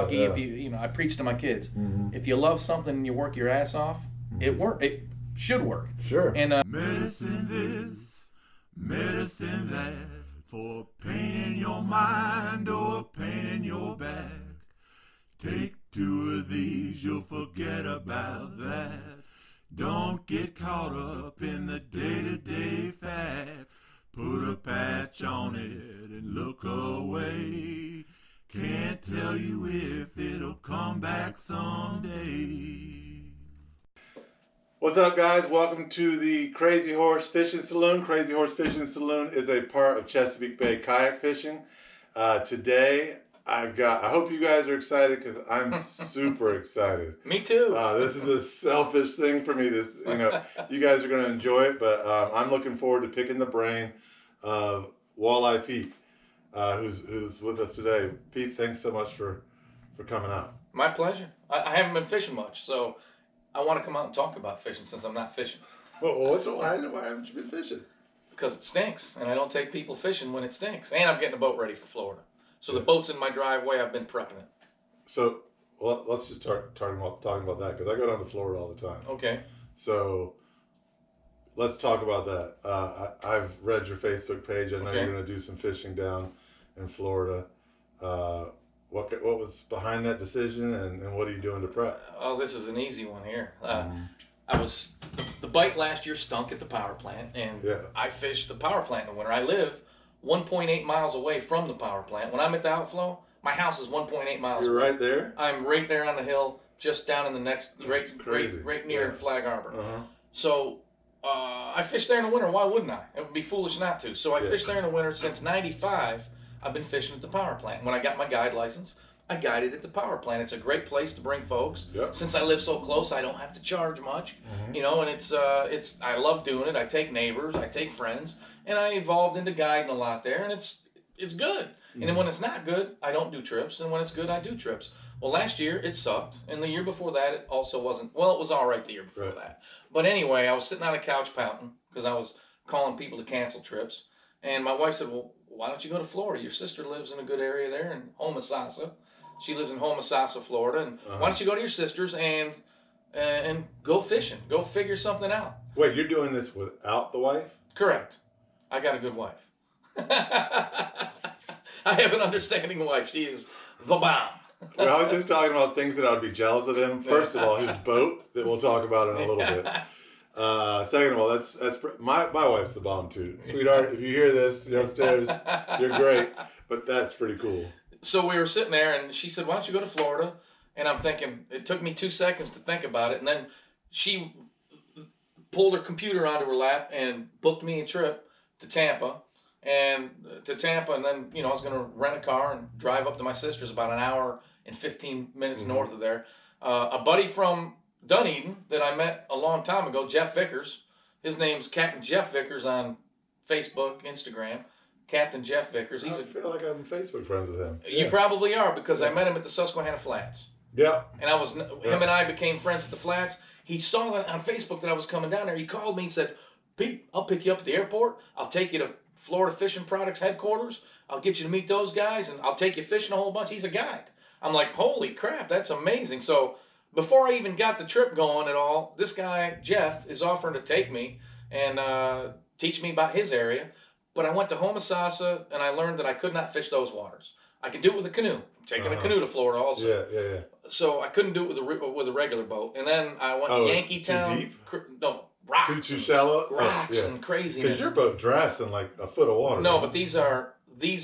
Bucky, if you know, I preach to my kids. If you love something and you work your ass off, it should work. Sure. And medicine this, medicine that, for pain in your mind or pain in your back. Take 2 of these, you'll forget about that. Don't get caught up in the day-to-day facts. Put a patch on it and look away. Can't tell you if it'll come back someday. What's up, guys? Welcome to the Crazy Horse Fishing Saloon. Crazy Horse Fishing Saloon is a part of Chesapeake Bay kayak fishing. Today, I hope you guys are excited because I'm super excited. me too. This is a selfish thing for me. You guys are going to enjoy it, but I'm looking forward to picking the brain of Walleye Pete, who's with us today. Pete, thanks so much for coming out. My pleasure. I haven't been fishing much, so I want to come out and talk about fishing since I'm not fishing. Well, why haven't you been fishing? Because it stinks, and I don't take people fishing when it stinks. And I'm getting a boat ready for Florida. So the boat's in my driveway. I've been prepping it. So, well, let's just start talking about that, because I go down to Florida all the time. Okay. So, let's talk about that. I've read your Facebook page. I know you're going to do some fishing down in Florida. What was behind that decision, and what are you doing to prep? Oh, this is an easy one here. The bite last year stunk at the power plant, and I fished the power plant in the winter. I live 1.8 miles away from the power plant. When I'm at the outflow, my house is 1.8 miles away. You're right there? I'm right there on the hill, just down in the next, right near Flag Harbor. So I fished there in the winter. Why wouldn't I? It would be foolish not to. So I fished there in the winter since '95. I've been fishing at the power plant. When I got my guide license, I guided at the power plant. It's a great place to bring folks. Since I live so close, I don't have to charge much. You know, and it's I love doing it. I take neighbors, I take friends, and I evolved into guiding a lot there, and it's good. And then when it's not good, I don't do trips, and when it's good, I do trips. Well, last year it sucked, and the year before that it also wasn't. Well, it was all right the year before that. But anyway, I was sitting on a couch pouting because I was calling people to cancel trips, and my wife said, "Well, why don't you go to Florida? Your sister lives in a good area there in Homosassa. She lives in Homosassa, Florida, and why don't you go to your sister's and go fishing? Go figure something out." Wait, you're doing this without the wife? Correct. I got a good wife. I have an understanding wife. She is the bomb. Well, I was just talking about things that I would be jealous of him. First of all, his boat that we'll talk about in a little bit. Second of all, that's my wife's the bomb too, sweetheart. If you hear this, you're upstairs. You're great, but that's pretty cool. So we were sitting there, and she said, "Why don't you go to Florida?" And I'm thinking. It took me 2 seconds to think about it, and then she pulled her computer onto her lap and booked me a trip to Tampa. And then, you know, I was going to rent a car and drive up to my sister's, about an hour and 15 minutes north of there. A buddy from Dunedin that I met a long time ago, Jeff Vickers. His name's Captain Jeff Vickers on Facebook, Instagram. Captain Jeff Vickers. I feel like I'm Facebook friends with him. You probably are, because I met him at the Susquehanna Flats. Yeah. And him and I became friends at the Flats. He saw that on Facebook that I was coming down there. He called me and said, "Pete, I'll pick you up at the airport. I'll take you to Florida Fishing Products headquarters. I'll get you to meet those guys, and I'll take you fishing a whole bunch." He's a guide. I'm like, holy crap, that's amazing. So before I even got the trip going at all, this guy, Jeff, is offering to take me and teach me about his area. But I went to Homosassa, and I learned that I could not fish those waters. I could do it with a canoe. I'm taking a canoe to Florida also. Yeah. So I couldn't do it with a regular boat. And then I went to Yankeetown. Too deep? No, rocks. Too shallow? Rocks and craziness. Because your boat drafts in like a foot of water. No, but these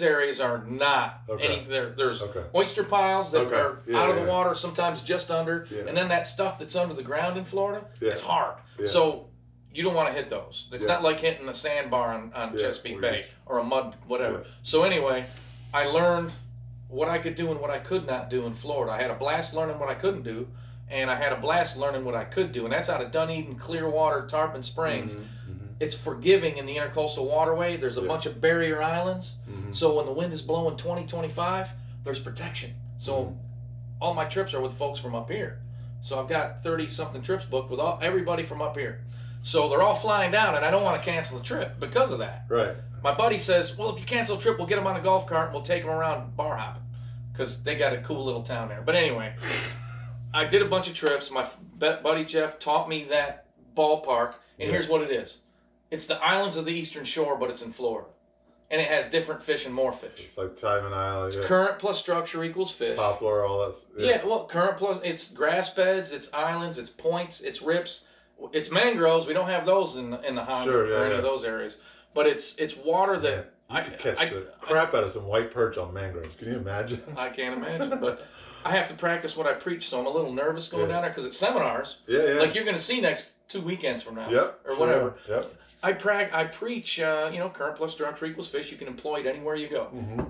areas are not any. There's oyster piles that are out of the water, sometimes just under, and then that stuff that's under the ground in Florida, it's hard. So you don't want to hit those. It's not like hitting a sandbar on Chesapeake Bay or a mud, whatever. So anyway, I learned what I could do and what I could not do in Florida. I had a blast learning what I couldn't do, and I had a blast learning what I could do, and that's out of Dunedin, Clearwater, Tarpon Springs. It's forgiving in the Intercoastal Waterway. There's a bunch of barrier islands, so when the wind is blowing 20, 25, there's protection. So all my trips are with folks from up here. So I've got 30-something trips booked with everybody from up here. So they're all flying down, and I don't want to cancel the trip because of that. Right. My buddy says, "Well, if you cancel a trip, we'll get them on a golf cart and we'll take them around bar hopping." because they got a cool little town there. But anyway, I did a bunch of trips. My buddy Jeff taught me that ballpark, and here's what it is. It's the islands of the Eastern Shore, but it's in Florida. And it has different fish and more fish. It's like Timon Island. It's current plus structure equals fish. Poplar, all that. Yeah, well, current plus, it's grass beds, it's islands, it's points, it's rips, it's mangroves. We don't have those in the Honda or any of those areas. But it's water that... You could catch the crap out of some white perch on mangroves. Can you imagine? I can't imagine, but I have to practice what I preach, so I'm a little nervous going down there because it's seminars. Like you're going to see next 2 weekends from now. Or whatever. I preach, current plus structure equals fish. You can employ it anywhere you go.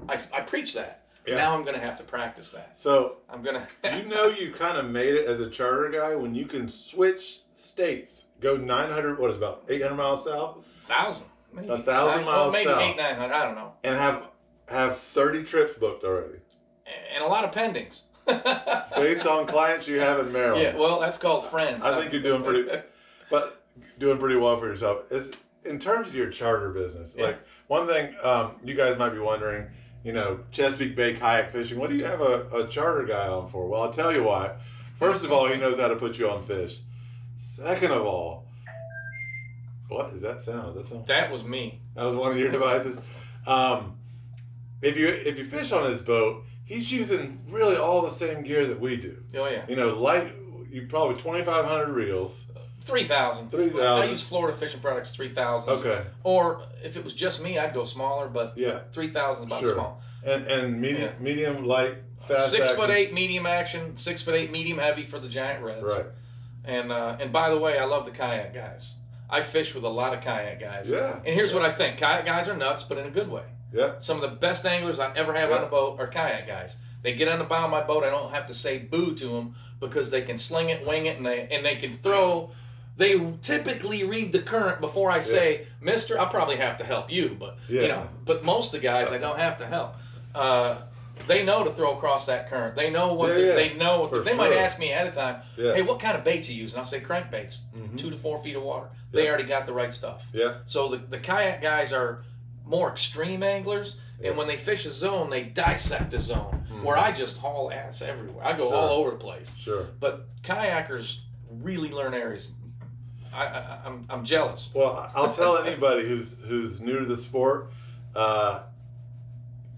I preach that. Now I'm going to have to practice that. So I'm going to... you kind of made it as a charter guy when you can switch states, go 900, what is it, about 800 miles south? 1,000. Maybe 1,000 miles maybe south. 800, 900, I don't know. And have 30 trips booked already. And a lot of pendings. Based on clients you have in Maryland. Yeah, well, that's called friends. I think you're doing pretty well for yourself. In terms of your charter business, like one thing you guys might be wondering, Chesapeake Bay kayak fishing, what do you have a charter guy on for? Well, I'll tell you why. First of all, he knows how to put you on fish. Second of all, what is that sound? That was me. That was one of your devices. If you fish on his boat, he's using really all the same gear that we do. Oh yeah. You probably 2,500 reels. 3,000. 3,000. I use Florida Fishing Products 3,000. Okay. Or if it was just me, I'd go smaller, but 3,000 is about small. And medium, light, fast. 6'8" medium action, 6'8" medium heavy for the giant reds. Right. And by the way, I love the kayak guys. I fish with a lot of kayak guys. Yeah. And here's what I think: kayak guys are nuts, but in a good way. Yeah. Some of the best anglers I ever have on a boat are kayak guys. They get on the bow of my boat. I don't have to say boo to them because they can sling it, wing it, and they can throw. They typically read the current before I say, "Mister, I'll probably have to help you," but But most of the guys I don't have to help. They know to throw across that current. They know what they know. They might ask me ahead of time, "Hey, what kind of bait you use?" And I'll say crankbaits, 2 to 4 feet of water. They already got the right stuff. Yeah. So the kayak guys are more extreme anglers, and when they fish a zone, they dissect a zone. Where I just haul ass everywhere. I go all over the place. Sure. But kayakers really learn areas. I'm jealous. Well, I'll tell anybody who's new to the sport.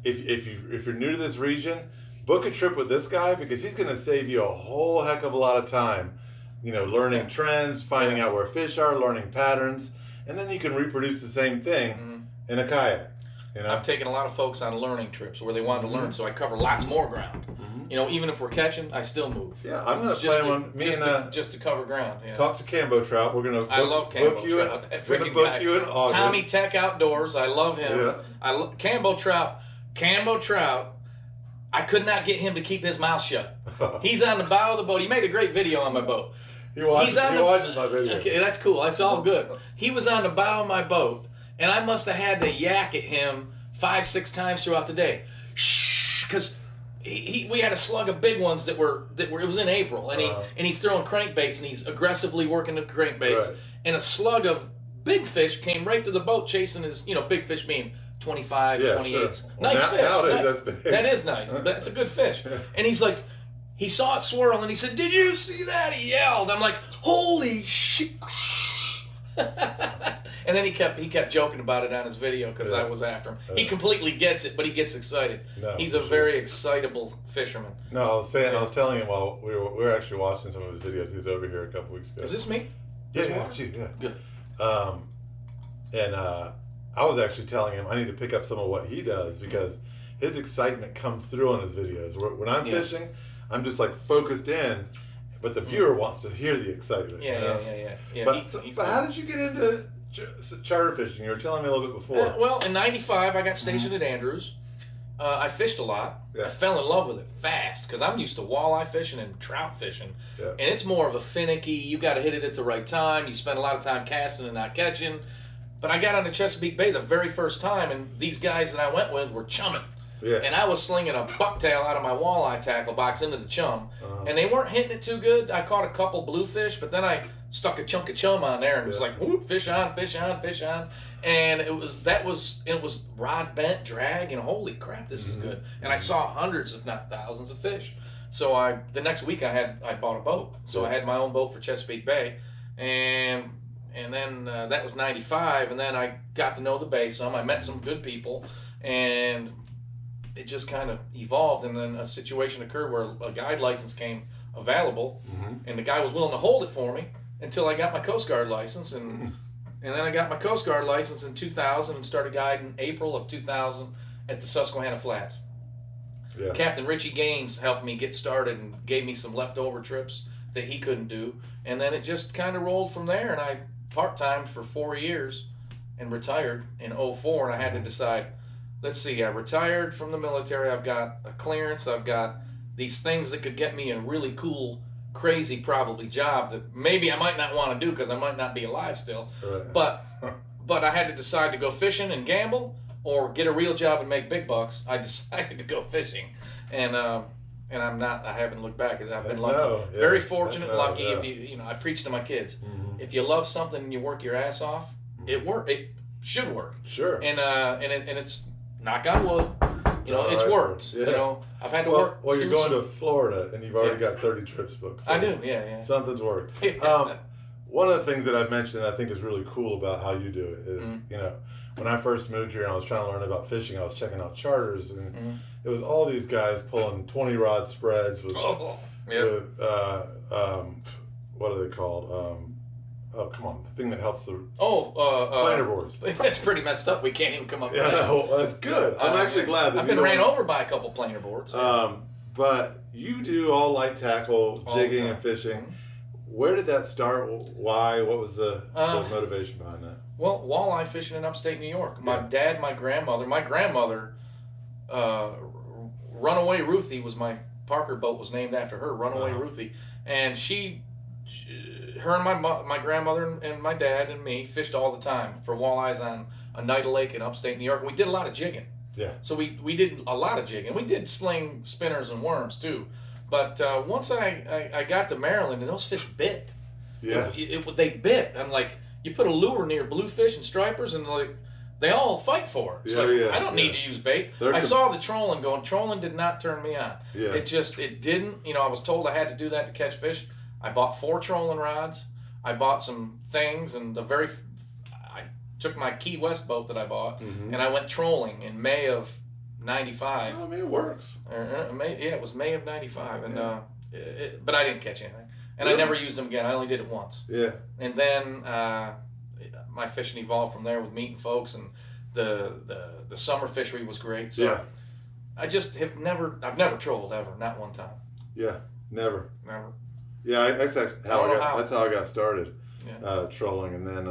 If you're new to this region, book a trip with this guy because he's going to save you a whole heck of a lot of time. Learning trends, finding out where fish are, learning patterns, and then you can reproduce the same thing in a kayak. I've taken a lot of folks on learning trips where they wanted to learn, so I cover lots more ground. Even if we're catching, I still move. Yeah, I'm going to plan one. Just to cover ground. Yeah. Talk to Cambo Trout. We're going to. I love Cambo Trout. We're going to book you in August. Tommy Tech Outdoors. I love him. Yeah. Cambo Trout. Cambo Trout. I could not get him to keep his mouth shut. He's on the bow of the boat. He made a great video on my boat. He watches my video. Okay, that's cool. That's all good. He was on the bow of my boat, and I must have had to yak at him 5-6 times throughout the day. Shh, because we had a slug of big ones that were it was in April, and he's throwing crankbaits and he's aggressively working the crankbaits, and a slug of big fish came right to the boat chasing his big fish being 25, 28. Sure. Nice fish. Nowadays that's big. That is nice. That's a good fish. And he's like, he saw it swirl and he said, "Did you see that?" He yelled. I'm like, "Holy shit!" And then he kept joking about it on his video because I was after him. He completely gets it, but he gets excited. He's a very excitable fisherman. No, I was telling him while we were actually watching some of his videos. He was over here a couple weeks ago. Is this me? Yeah, it's you. Yeah. Good. And I was actually telling him I need to pick up some of what he does because his excitement comes through on his videos. When I'm fishing, I'm just like focused in, but the viewer wants to hear the excitement. Yeah. But how did you get into charter fishing? You were telling me a little bit before. Well, in '95, I got stationed at Andrews. I fished a lot. I fell in love with it fast because I'm used to walleye fishing and trout fishing. Yeah. And it's more of a finicky, you got to hit it at the right time. You spend a lot of time casting and not catching. But I got on the Chesapeake Bay the very first time, and these guys that I went with were chumming. Yeah. And I was slinging a bucktail out of my walleye tackle box into the chum, and they weren't hitting it too good. I caught a couple bluefish, but then I stuck a chunk of chum on there and was like, whoop, fish on, fish on, fish on. And it was rod bent, drag, and holy crap, this is good. And I saw hundreds, if not thousands, of fish. So the next week I bought a boat. So I had my own boat for Chesapeake Bay, and then that was '95. And then I got to know the bay some. I met some good people, and it just kind of evolved. And then a situation occurred where a guide license came available, and the guy was willing to hold it for me until I got my Coast Guard license, and then I got my Coast Guard license in 2000 and started guiding April of 2000 at the Susquehanna Flats. Yeah. Captain Richie Gaines helped me get started and gave me some leftover trips that he couldn't do, and then it just kind of rolled from there. And I part-timed for 4 years and retired in 2004, and I had to decide, let's see, I retired from the military, I've got a clearance, I've got these things that could get me a really cool, crazy probably job that maybe I might not want to do because I might not be alive still. Right. But I had to decide to go fishing and gamble or get a real job and make big bucks. I decided to go fishing, and I haven't looked back. I've been lucky, very fortunate, lucky. Yeah. If you I preach to my kids, if you love something and you work your ass off, it should work. Sure. And it's, knock on wood, it's worked. Yeah. I've had to work. Well, you're going to Florida and you've already got 30 trips booked. So I do, yeah. Something's worked. One of the things that I mentioned that I think is really cool about how you do it is, when I first moved here and I was trying to learn about fishing, I was checking out charters, and it was all these guys pulling 20 rod spreads with what are they called? Oh, come on, the thing that helps the planer boards. That's pretty messed up. We can't even come up with that. No, that's good. I'm actually glad that I've been ran over by a couple planer boards. But you do all light tackle, jigging and fishing. Where did that start? Why? What was the motivation behind that? Well, walleye fishing in upstate New York. My dad, my grandmother, Runaway Ruthie was my Parker boat was named after her, Runaway Ruthie, and her and my grandmother and my dad and me fished all the time for walleyes on Oneida Lake in upstate New York. We did a lot of jigging. Yeah. So we did a lot of jigging. We did sling spinners and worms too. But once I got to Maryland and those fish bit. Yeah. They bit. I'm like, you put a lure near bluefish and stripers and they all fight for it. It's I don't need to use bait. I saw the trolling going. Trolling did not turn me on. Yeah. It didn't. I was told I had to do that to catch fish. I bought 4 trolling rods. I bought some things, and I took my Key West boat that I bought, and I went trolling in May of '95. I mean, it works. It was May of '95, and but I didn't catch anything, and really? I never used them again. I only did it once. Yeah. And then my fishing evolved from there with meeting folks, and the summer fishery was great. So I just I've never trolled ever, not one time. Yeah, never. Yeah, that's how I got started, trolling, and then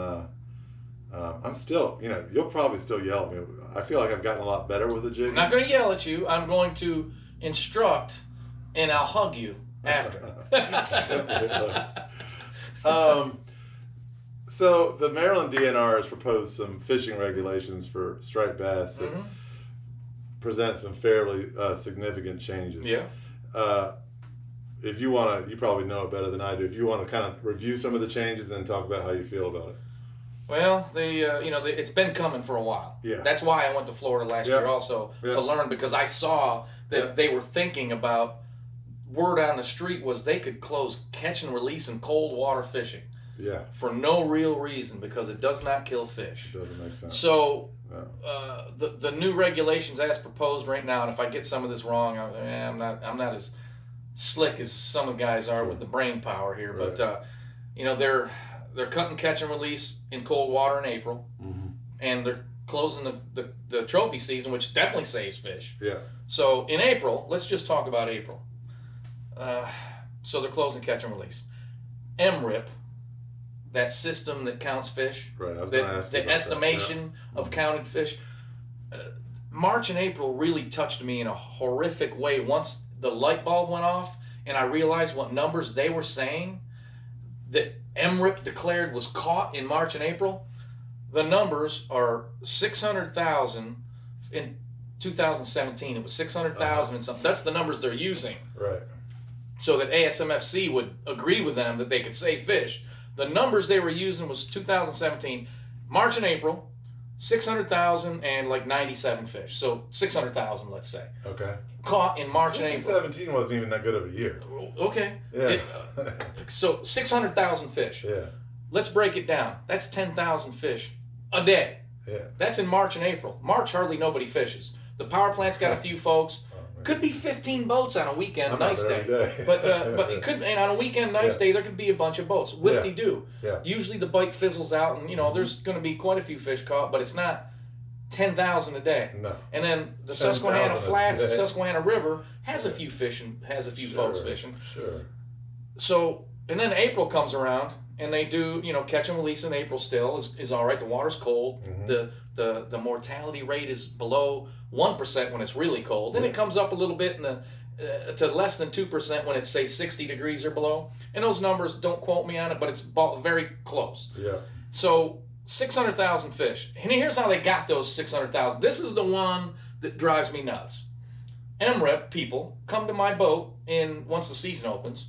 I'm still, you'll probably still yell at me. I feel like I've gotten a lot better with the jig. I'm not going to yell at you. I'm going to instruct, and I'll hug you after. So the Maryland DNR has proposed some fishing regulations for striped bass that present some fairly significant changes. Yeah. If you want to, you probably know it better than I do. If you want to kind of review some of the changes, then talk about how you feel about it. Well, it's been coming for a while. Yeah. That's why I went to Florida last year also to learn, because I saw that they were thinking about, word on the street was they could close catch and release and cold water fishing. Yeah. For no real reason, because it does not kill fish. It doesn't make sense. So the new regulations as proposed right now, and if I get some of this wrong, I'm not as slick as some of the guys are with the brain power here, but they're cutting catch and release in cold water in April, and they're closing the trophy season, which definitely saves fish. Yeah. So in April, let's just talk about April. So they're closing catch and release. MRIP, that system that counts fish, right? I was going to ask you about the estimation of counted fish. March and April really touched me in a horrific way. Once the light bulb went off and I realized what numbers they were saying that MRIP declared was caught in March and April, the numbers are 600,000 in 2017. It was 600,000 and something. That's the numbers they're using. Right. So that ASMFC would agree with them that they could save fish. The numbers they were using was 2017, March and April, 600,000 and like 97 fish. So 600,000, let's say. Okay. Caught in March and April. 2017 wasn't even that good of a year. Okay. Yeah. So 600,000 fish. Yeah. Let's break it down. That's 10,000 fish a day. Yeah. That's in March and April. March, hardly nobody fishes. The power plant's got a few folks. Could be 15 boats on a weekend, nice day. But it could, and on a weekend, nice day, there could be a bunch of boats. Whip-de-doo. Yeah. Usually the bite fizzles out, and there's going to be quite a few fish caught, but it's not 10,000 a day. No. And then the Susquehanna Flats, the Susquehanna River has a few fishing, has a few folks fishing. Sure. So, and then April comes around, and they do, catch and release in April still is all right. The water's cold. Mm-hmm. The mortality rate is below 1% when it's really cold. Then it comes up a little bit to less than 2% when it's, say, 60 degrees or below. And those numbers, don't quote me on it, but it's very close. Yeah. So 600,000 fish. And here's how they got those 600,000. This is the one that drives me nuts. MREP people come to my boat once the season opens.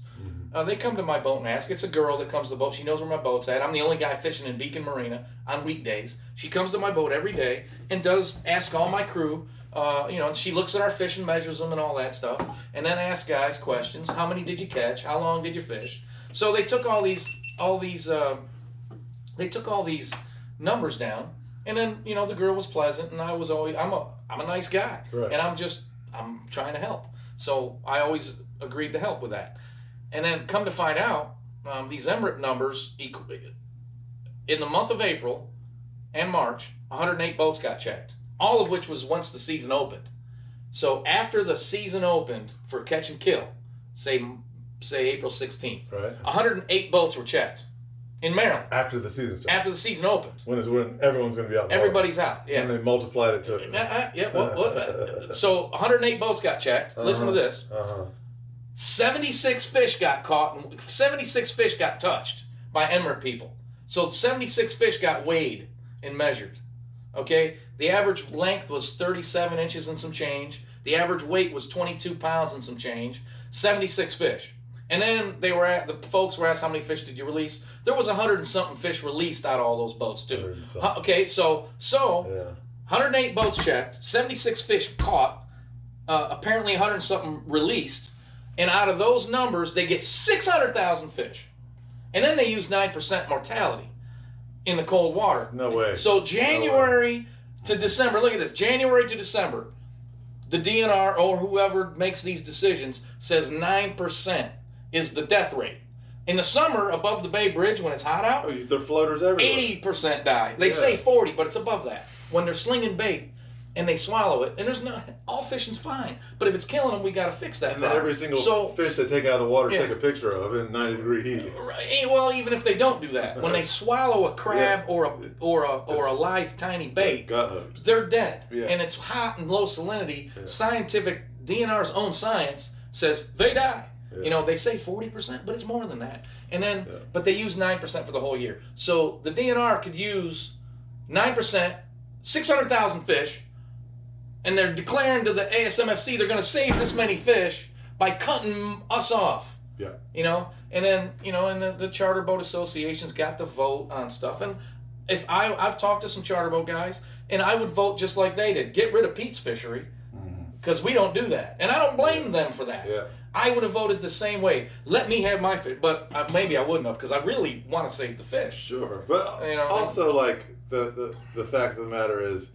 They come to my boat and ask. It's a girl that comes to the boat. She knows where my boat's at. I'm the only guy fishing in Beacon Marina on weekdays. She comes to my boat every day and does ask all my crew. And she looks at our fish and measures them and all that stuff, and then asks guys questions. How many did you catch? How long did you fish? So they took all these numbers down, and then the girl was pleasant, and I'm a nice guy, right. And I'm trying to help. So I always agreed to help with that. And then come to find out, these MRIP numbers, in the month of April and March, 108 boats got checked, all of which was once the season opened. So after the season opened for catch and kill, say April 16th, right. 108 boats were checked in Maryland. After the season started. After the season opened. When everyone's going to be out. Everybody's out, yeah. And they multiplied it to... So 108 boats got checked. Listen to this. 76 fish got caught, and 76 fish got touched by MRIP people. So 76 fish got weighed and measured. Okay? The average length was 37 inches and some change. The average weight was 22 pounds and some change. 76 fish. And then the folks were asked, how many fish did you release? There was 100 and something fish released out of all those boats too. Okay, so 108 boats checked, 76 fish caught, apparently 100 and something released. And out of those numbers, they get 600,000 fish. And then they use 9% mortality in the cold water. No way. So January to December, look at this, January to December, the DNR or whoever makes these decisions says 9% is the death rate. In the summer, above the Bay Bridge, when it's hot out, they're floaters everywhere. 80% die. They say 40, but it's above that. When they're slinging bait, and they swallow it, and all fishing's fine. But if it's killing them, we got to fix that. And then every single fish they take out of the water, take a picture of in 90-degree heat. Right. Well, even if they don't do that, when they swallow a crab or a live tiny bait, they're dead. Yeah. And it's hot and low salinity. Yeah. Scientific DNR's own science says they die. Yeah. They say 40%, but it's more than that. And then, but they use 9% for the whole year. So the DNR could use 9%, 600,000 fish. And they're declaring to the ASMFC they're going to save this many fish by cutting us off. Yeah. And then, and the charter boat associations got to vote on stuff. And if I've talked to some charter boat guys, and I would vote just like they did. Get rid of Pete's fishery, because we don't do that. And I don't blame them for that. Yeah. I would have voted the same way. Let me have my fish. But maybe I wouldn't have, because I really want to save the fish. Sure. But also, like, the fact of the matter is,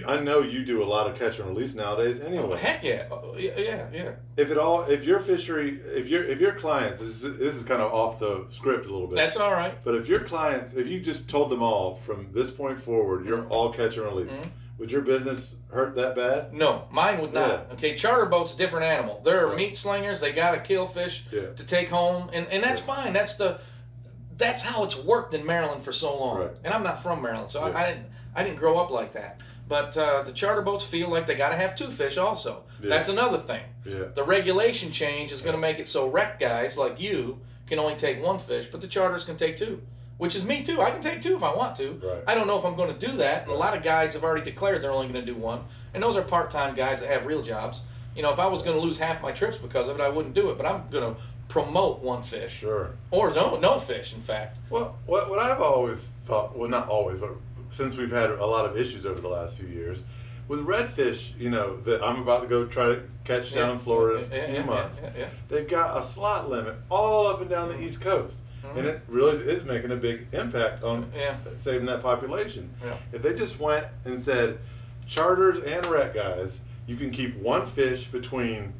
I know you do a lot of catch and release nowadays anyway. Oh, heck yeah. Yeah. If your clients, this is kind of off the script a little bit. That's all right. But if your clients, if you just told them all from this point forward, you're all catch and release, would your business hurt that bad? No, mine would not. Yeah. Okay, charter boat's a different animal. They're meat slingers. They got to kill fish to take home, and that's fine. That's how it's worked in Maryland for so long. Right. And I'm not from Maryland, so I didn't grow up like that. But the charter boats feel like they got to have 2 fish also. Yeah. That's another thing. Yeah. The regulation change is going to make it so wreck guys like you can only take 1 fish, but the charters can take 2. which is me too. I can take 2 if I want to. Right. I don't know if I'm going to do that. And a lot of guides have already declared they're only going to do 1, and those are part-time guys that have real jobs. You know, if I was going to lose half my trips because of it, I wouldn't do it. But I'm going to promote 1 fish. Sure. Or no fish, in fact. Well, what I've always thought, well, not always, but since we've had a lot of issues over the last few years, with redfish, you know, that I'm about to go try to catch down in Florida in a few months, they've got a slot limit all up and down the East Coast. And it really is making a big impact on saving that population. Yeah. If they just went and said, charters and rec guys, you can keep 1 fish between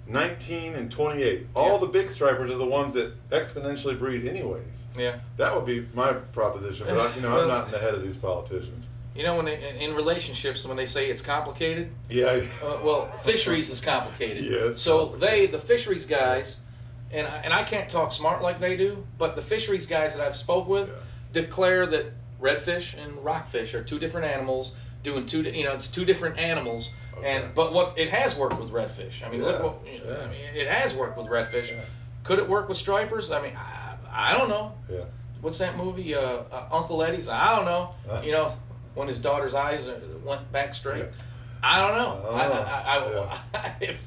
19 and 28. All the big stripers are the ones that exponentially breed anyways. Yeah. That would be my proposition, but I'm not in the head of these politicians. You know, when in relationships, when they say it's complicated, Yeah. well, fisheries is complicated. Yeah, it's so complicated. the fisheries guys, and I can't talk smart like they do, but the fisheries guys that I've spoke with declare that redfish and rockfish are 2 different animals doing it's 2 different animals. Okay. But what it has worked with redfish. I mean, look what I mean, it has worked with redfish. Yeah. Could it work with stripers? I mean, I don't know. Yeah. What's that movie? Uncle Eddie's. I don't know. You know, when his daughter's eyes went back straight. Yeah. I don't know.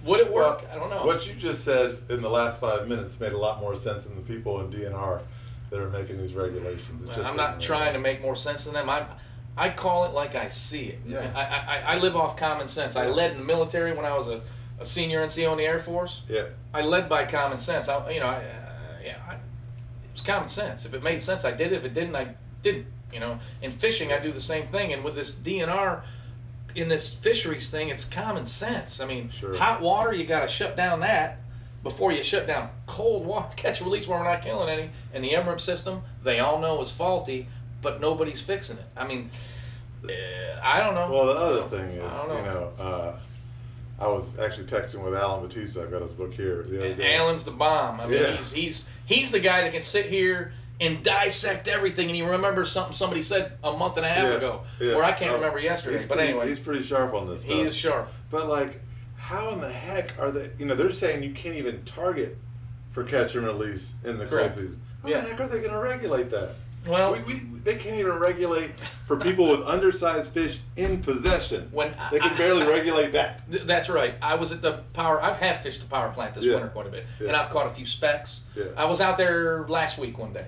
Would it work? Well, I don't know. What you just said in the last 5 minutes made a lot more sense than the people in DNR that are making these regulations. I'm not trying to make more sense than them. I call it like I see it. Yeah. I live off common sense. I led in the military when I was a senior NCO in the Air Force. Yeah. I led by common sense. It was common sense. If it made sense, I did it. If it didn't, I didn't. You know, in fishing, I do the same thing. And with this DNR, in this fisheries thing, it's common sense. I mean, hot water, you got to shut down that before you shut down cold water, catch and release where we're not killing any. And the MRIP system, they all know is faulty, but nobody's fixing it. I mean, I don't know. Well, the other thing is, I was actually texting with Alan Batista. I've got his book here the other day. Alan's the bomb. I mean, he's the guy that can sit here and dissect everything, and he remembers something somebody said a month and a half ago, where I can't remember yesterday. But anyway, he's pretty sharp on this stuff. He is sharp. But like, how in the heck are they? You know, they're saying you can't even target for catch and release in the cold season. How the heck are they going to regulate that? Well, they can't even regulate for people with undersized fish in possession. They can barely regulate that. That's right. I was at the power. I've half fished the power plant this winter quite a bit, and I've caught a few specks. Yeah. I was out there last week one day.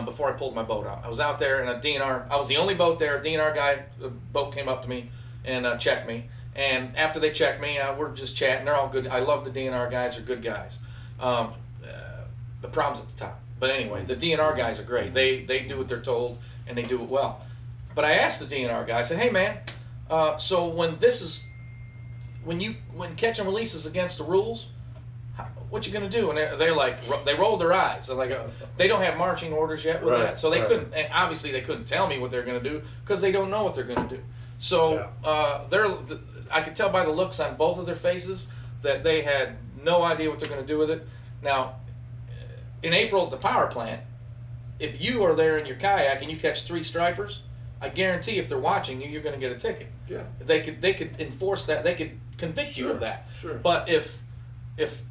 Before I pulled my boat out, I was out there in a DNR. I was the only boat there. A DNR guy, the boat came up to me and checked me. And after they checked me, we're just chatting. They're all good. I love the DNR guys. They're good guys. The problem's at the top. But anyway, the DNR guys are great. They do what they're told, and they do it well. But I asked the DNR guy, I said, hey man, so when catch and release is against the rules, what you gonna do? And they're like, they rolled their eyes. They're like, they don't have marching orders yet with that, so they couldn't. And obviously, they couldn't tell me what they're gonna do because they don't know what they're gonna do. So I could tell by the looks on both of their faces that they had no idea what they're gonna do with it. Now, in April at the power plant, if you are there in your kayak and you catch 3 stripers, I guarantee if they're watching you, you're going to get a ticket. Yeah. They could enforce that. They could convict you of that. Sure. But if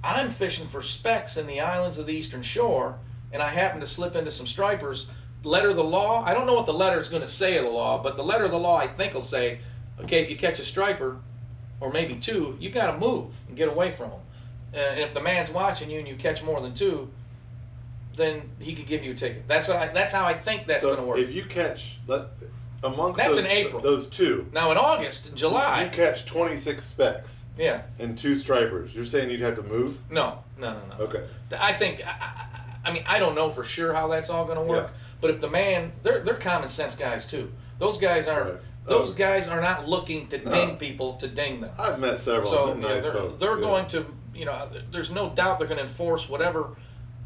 I'm fishing for specks in the islands of the Eastern Shore and I happen to slip into some stripers, letter of the law, I don't know what the letter is going to say of the law, but the letter of the law I think will say, okay, if you catch a striper, or maybe 2, you got to move and get away from them. And if the man's watching you and you catch more than 2, then he could give you a ticket. That's how I think that's going to work. If you catch amongst that's in April. Those 2. Now in August and July, you catch 26 specks. Yeah. And 2 stripers. You're saying you'd have to move? No. Okay. I think. I mean, I don't know for sure how that's all going to work. Yeah. But if the man, they're common sense guys too. Those guys aren't. Right. Those guys are not looking to ding people to ding them. I've met several. So nice folks. They're going to. There's no doubt they're going to enforce whatever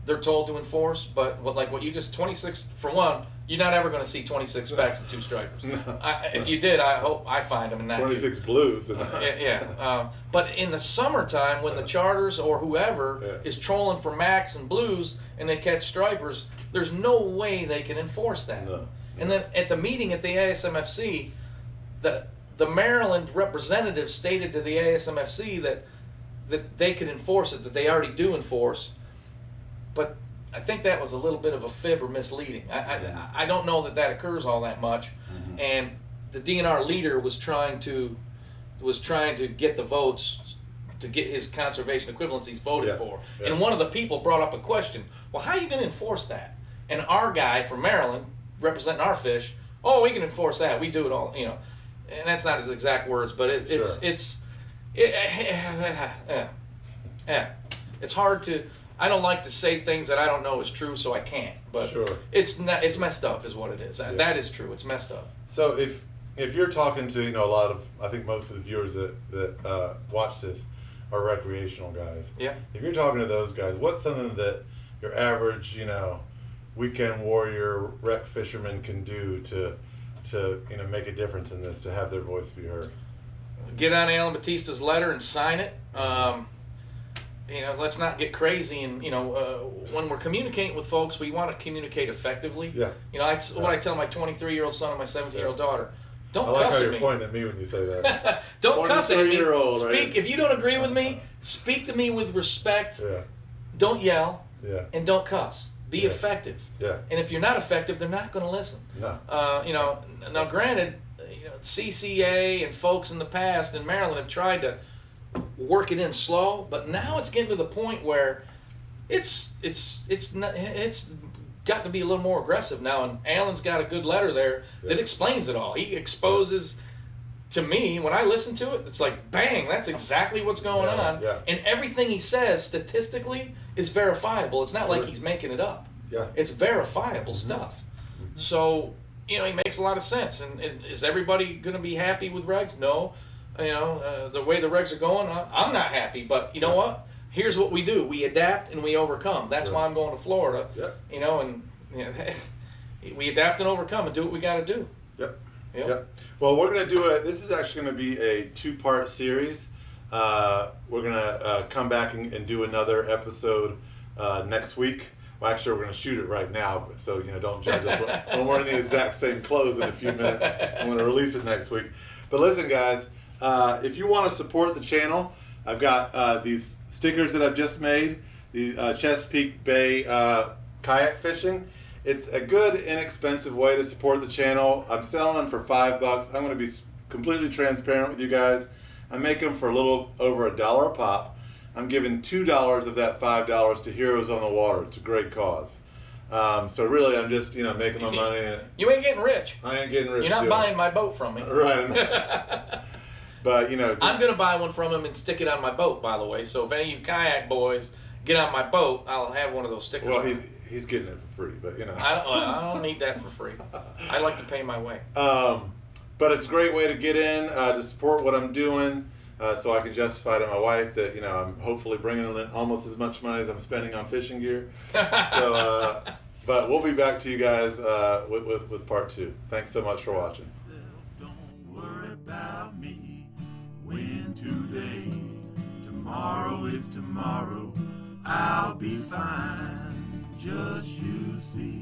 they're told to enforce, but what you just 26 for one, you're not ever going to see 26 specks and 2 stripers. No. If you did, I hope I find them in that. 26 blues. But in the summertime, when the charters or whoever is trolling for max and blues and they catch stripers, there's no way they can enforce that. No. And then at the meeting at the ASMFC, the Maryland representative stated to the ASMFC that they could enforce it, that they already do enforce. But I think that was a little bit of a fib or misleading. I don't know that occurs all that much, and the DNR leader was trying to get the votes to get his conservation equivalencies voted for. Yeah. And one of the people brought up a question. Well, how are you going to enforce that? And our guy from Maryland, representing our fish, we can enforce that. We do it all, And that's not his exact words, but it's hard to. I don't like to say things that I don't know is true, so I can't. But it's messed up, is what it is. Yeah. That is true. It's messed up. So if you're talking to a lot of, I think most of the viewers that watch this are recreational guys. Yeah. If you're talking to those guys, what's something that your average weekend warrior rec fisherman can do to make a difference in this, to have their voice be heard? Get on Alan Batista's letter and sign it. Let's not get crazy, and when we're communicating with folks, we want to communicate effectively. Yeah. What I tell my 23-year-old son and my 17-year-old daughter. Don't cuss at me. I like how you're pointing at me when you say that. Don't cuss at me. Speak. Right? If you don't agree with me, speak to me with respect. Yeah. Don't yell. Yeah. And don't cuss. Be effective. Yeah. And if you're not effective, they're not going to listen. No. Now granted, CCA and folks in the past in Maryland have tried to work it in slow, but now it's getting to the point where it's got to be a little more aggressive now, and Alan's got a good letter there that explains it all. He exposes, to me, when I listen to it, it's like, bang, that's exactly what's going on. Yeah. And everything he says statistically is verifiable. It's not like he's making it up. Yeah. It's verifiable stuff. So, he makes a lot of sense. And is everybody going to be happy with regs? No. The way the regs are going, I'm not happy. But you know what? Here's what we do. We adapt and we overcome. That's why I'm going to Florida. Yep. We adapt and overcome and do what we got to do. Yep. Well, we're going to do this is actually going to be a 2-part series. We're going to come back and do another episode next week. Well, actually, we're going to shoot it right now, so don't judge us. When we're in the exact same clothes in a few minutes. I'm going to release it next week. But listen, guys, if you want to support the channel, I've got these stickers that I've just made, the Chesapeake Bay kayak fishing. It's a good, inexpensive way to support the channel. I'm selling them for $5. I'm going to be completely transparent with you guys. I make them for a little over $1 a pop. I'm giving $2 of that $5 to Heroes on the Water. It's a great cause. So really, I'm just making my money. You ain't getting rich. I ain't getting rich. You're not buying my boat from me. Right. But I'm gonna buy one from him and stick it on my boat. By the way, so if any of you kayak boys get on my boat, I'll have one of those stickers. Well, he's getting it for free, but I don't need that for free. I like to pay my way. But it's a great way to get in to support what I'm doing. So I can justify to my wife that I'm hopefully bringing in almost as much money as I'm spending on fishing gear. So, but we'll be back to you guys with part 2. Thanks so much for watching. Don't worry about me when today, tomorrow is tomorrow. I'll be fine, just you see.